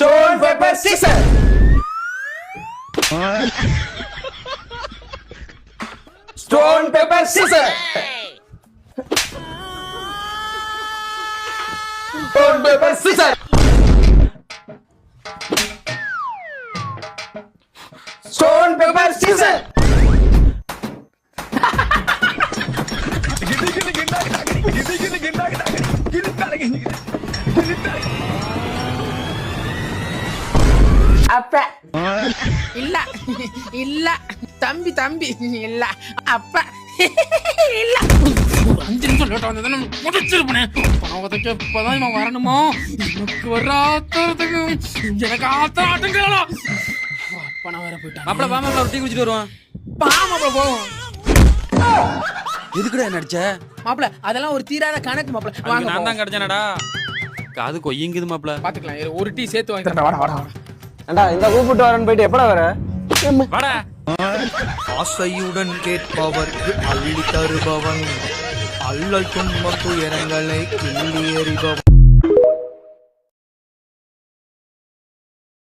Stone, paper, scissors. Stone, paper, scissors. Stone, paper, scissors. Stone, paper, scissors. அப்ப இல்ல இல்ல தம்பி தம்பி இல்ல அப்ப இல்ல 5 நிமிஷம் லேட் ஆனது முடிச்சிருப்பேன். பணவதற்கு இப்பதான் இவன் வரணுமா? எனக்கு வராத்துக்கு எனக்கு ஆத்தாட்டுங்களா? பணம் வர போயிட்டான். மாப்பிள வா மாப்பிள டீ குடிச்சிட்டு வருவான். மாப்பிள போவோம். எதுக்குடா நடிச்ச? மாப்பிள அதெல்லாம் ஒரு தீராத கணக்கு மாப்பிள. வாங்க நான் தான் கிடைச்சேனடா. காது கொய்யுங்குது மாப்பிள. பாத்துக்கலாம். ஒரு டீ சேர்த்து வாங்கி தரேன். வாடா வாடா. ஏண்டா இந்த கூப்பிட்டு வரேன்னு போயிட்டு எப்படா வர? வாடா. ஆசையுடன் கேட்பவர்க்கு அள்ளி தருபவன், அல்லல் துன்பம் துயரங்களை கிள்ளி எறிபவன்.